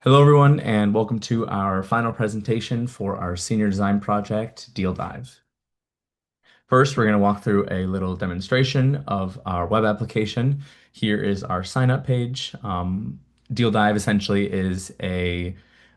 Hello, everyone, and welcome to our final presentation for our senior design project, Deal Dive. First, we're going to walk through a little demonstration of our web application. Here is our sign up page. Deal Dive essentially is a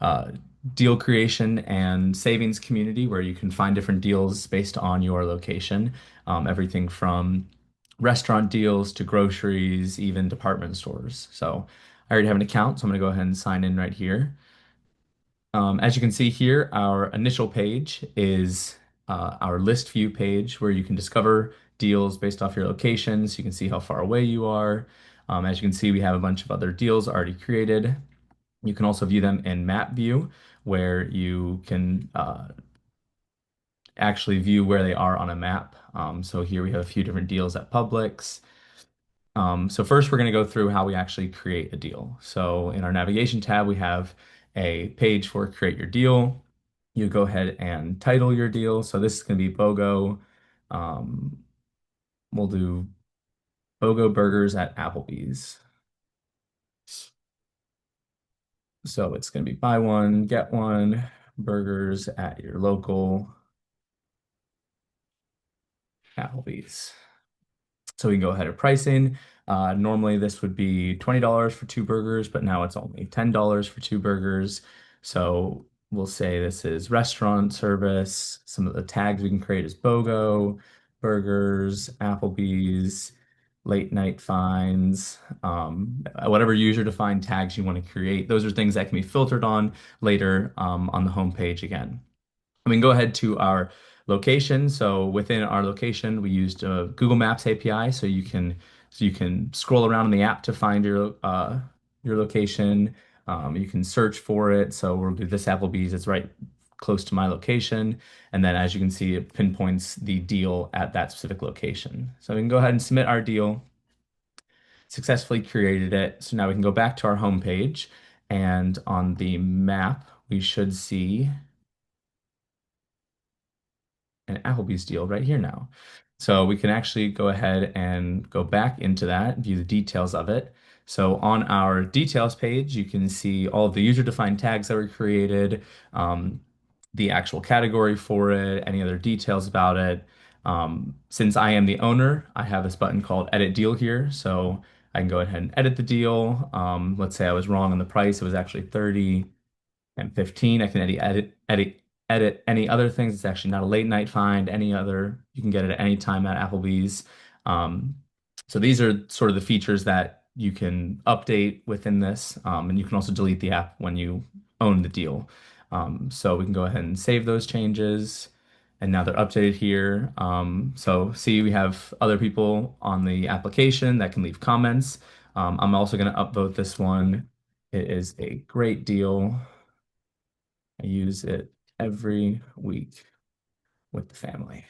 uh, deal creation and savings community where you can find different deals based on your location. Everything from restaurant deals to groceries, even department stores. So I already have an account, so I'm going to go ahead and sign in right here. As you can see here, our initial page is our list view page where you can discover deals based off your locations. You can see how far away you are. As you can see, we have a bunch of other deals already created. You can also view them in map view where you can actually view where they are on a map. So here we have a few different deals at Publix. So first, we're going to go through how we actually create a deal. So in our navigation tab, we have a page for create your deal. You go ahead and title your deal. So this is going to be BOGO. Um, we'll do BOGO burgers at Applebee's. So it's going to be buy one, get one burgers at your local Applebee's. So we can go ahead and pricing. Normally this would be $20 for two burgers, but now it's only $10 for two burgers. So we'll say this is restaurant service. Some of the tags we can create is BOGO, burgers, Applebee's, late night finds, whatever user defined tags you want to create. Those are things that can be filtered on later on the home page again. We can go ahead to our location. So within our location, we used Google Maps API, so you can scroll around in the app to find your location. You can search for it. So we'll do this Applebee's. It's right close to my location, and then as you can see, it pinpoints the deal at that specific location. So we can go ahead and submit our deal. Successfully created it. So now we can go back to our home page, and on the map, we should see an Applebee's deal right here now. So we can actually go ahead and go back into that, view the details of it. So on our details page, you can see all of the user-defined tags that were created, the actual category for it, any other details about it. Since I am the owner, I have this button called Edit Deal here. So I can go ahead and edit the deal. Let's say I was wrong on the price. It was actually 30 and 15. I can edit any other things. It's actually not a late night find. Any other, you can get it at any time at Applebee's. Um, so these are sort of the features that you can update within this, and you can also delete the app when you own the deal. So we can go ahead and save those changes. And now they're updated here. So see, we have other people on the application that can leave comments. I'm also going to upvote this one. It is a great deal. I use it every week with the family.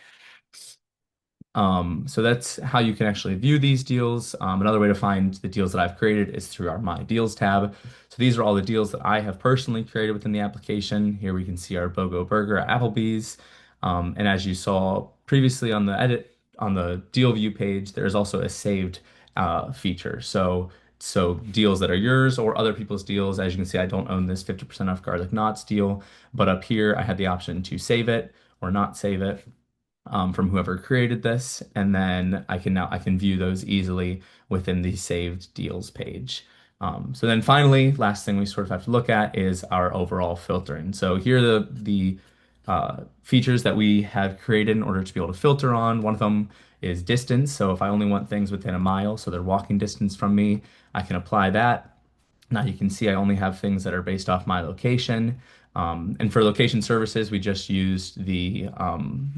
So that's how you can actually view these deals. Another way to find the deals that I've created is through our My Deals tab. So these are all the deals that I have personally created within the application. Here we can see our BOGO Burger at Applebee's. And as you saw previously on the deal view page, there's also a saved feature. So deals that are yours or other people's deals. As you can see, I don't own this 50% off garlic knots deal, but up here I had the option to save it or not save it from whoever created this, and then I can view those easily within the saved deals page. So then finally, last thing we sort of have to look at is our overall filtering. So here are the features that we have created in order to be able to filter on. One of them is distance. So if I only want things within a mile, so they're walking distance from me, I can apply that. Now you can see I only have things that are based off my location. And for location services, we just used the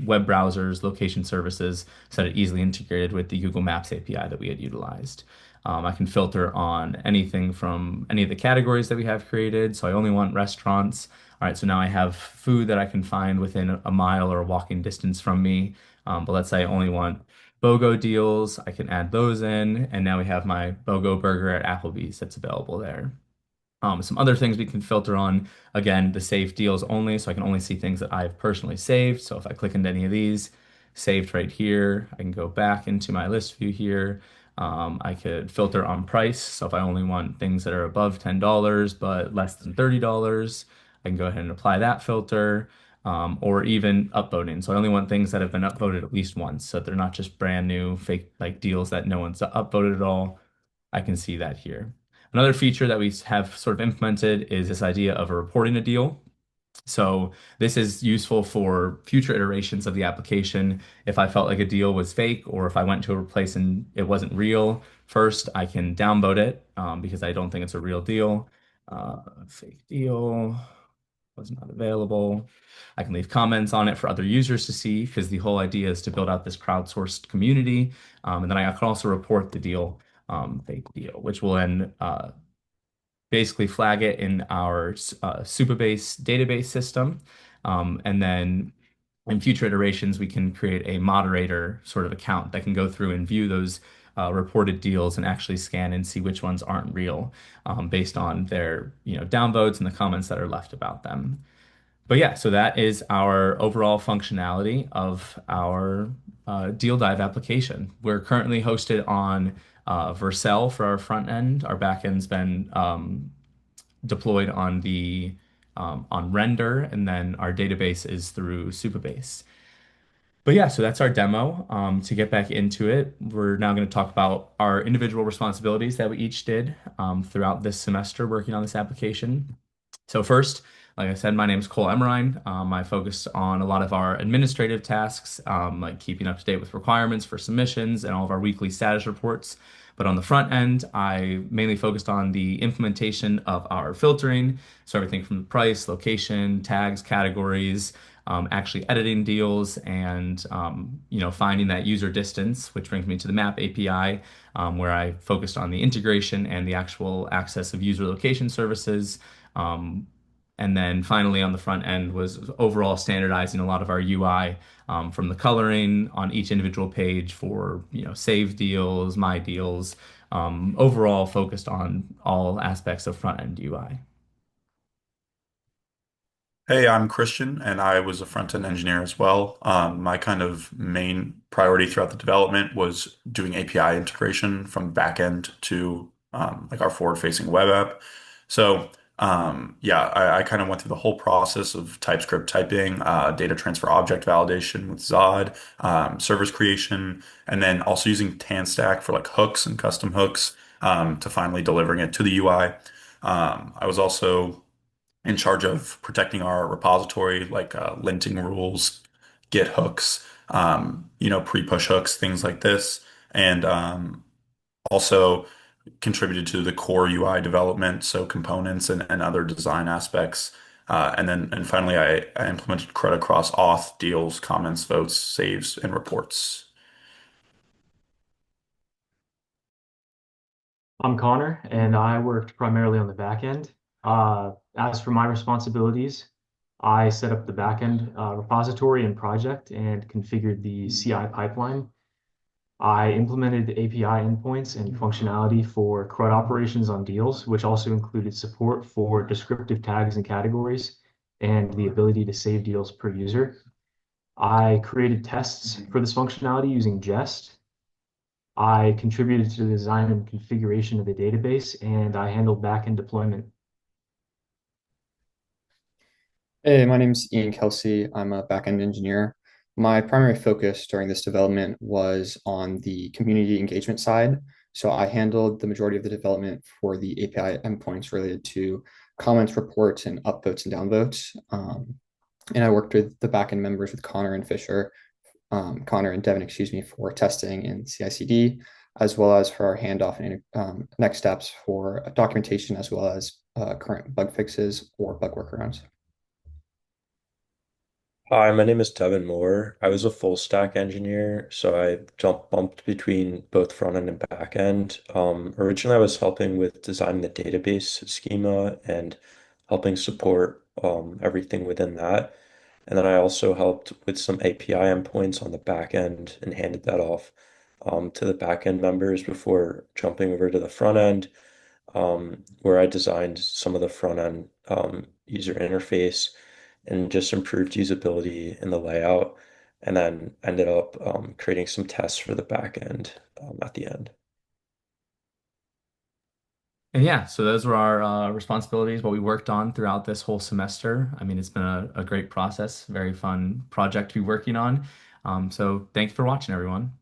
web browser's location services so that it easily integrated with the Google Maps API that we had utilized. I can filter on anything from any of the categories that we have created. So I only want restaurants. All right, so now I have food that I can find within a mile or a walking distance from me. But let's say I only want BOGO deals. I can add those in, and now we have my BOGO burger at Applebee's that's available there. Some other things we can filter on, again, the saved deals only, so I can only see things that I've personally saved. So if I click into any of these, saved right here, I can go back into my list view here. I could filter on price. So if I only want things that are above $10 but less than $30, I can go ahead and apply that filter. Or even upvoting. So I only want things that have been upvoted at least once. So they're not just brand new fake like deals that no one's upvoted at all. I can see that here. Another feature that we have sort of implemented is this idea of a reporting a deal. So this is useful for future iterations of the application. If I felt like a deal was fake or if I went to a place and it wasn't real, first I can downvote it because I don't think it's a real deal. Fake deal was not available. I can leave comments on it for other users to see because the whole idea is to build out this crowdsourced community. And then I can also report the deal, fake deal, which will then basically flag it in our Supabase database system. And then in future iterations, we can create a moderator sort of account that can go through and view those reported deals and actually scan and see which ones aren't real based on their downvotes and the comments that are left about them. But yeah, so that is our overall functionality of our Deal Dive application. We're currently hosted on Vercel for our front end. Our back end's been deployed on the on render, and then our database is through Supabase. But yeah, so that's our demo. To get back into it, we're now going to talk about our individual responsibilities that we each did throughout this semester working on this application. So first, like I said, my name is Cole Emerine. I focused on a lot of our administrative tasks, like keeping up to date with requirements for submissions and all of our weekly status reports. But on the front end, I mainly focused on the implementation of our filtering. So everything from the price, location, tags, categories, actually editing deals, and finding that user distance, which brings me to the Map API, where I focused on the integration and the actual access of user location services. Um, and then finally on the front end was overall standardizing a lot of our UI from the coloring on each individual page for save deals, my deals, overall focused on all aspects of front end UI. Hey, I'm Christian, and I was a front-end engineer as well. My kind of main priority throughout the development was doing API integration from back-end to like our forward-facing web app. So yeah, I kind of went through the whole process of TypeScript typing, data transfer object validation with Zod, service creation, and then also using TanStack for like hooks and custom hooks to finally delivering it to the UI. I was also in charge of protecting our repository, like linting rules, Git hooks, pre-push hooks, things like this, and also contributed to the core UI development, so components and other design aspects. And finally, I implemented CRUD across auth, deals, comments, votes, saves, and reports. I'm Connor, and I worked primarily on the back end. As for my responsibilities, I set up the backend repository and project and configured the CI pipeline. I implemented API endpoints and functionality for CRUD operations on deals, which also included support for descriptive tags and categories and the ability to save deals per user. I created tests for this functionality using Jest. I contributed to the design and configuration of the database, and I handled backend deployment. Hey, my name's Ian Kelsey. I'm a backend engineer. My primary focus during this development was on the community engagement side. So I handled the majority of the development for the API endpoints related to comments, reports, and upvotes and downvotes. And I worked with the backend members with Connor and Devin, excuse me, for testing and CI/CD, as well as for our handoff and next steps for documentation, as well as current bug fixes or bug workarounds. Hi, my name is Devin Moore. I was a full stack engineer, so I bumped between both front end and back end. Originally, I was helping with designing the database schema and helping support everything within that. And then I also helped with some API endpoints on the back end and handed that off to the back end members before jumping over to the front end, where I designed some of the front end user interface and just improved usability in the layout, and then ended up creating some tests for the back end at the end. And yeah, so those were our responsibilities, what we worked on throughout this whole semester. I mean, it's been a great process, very fun project to be working on. So thanks for watching, everyone.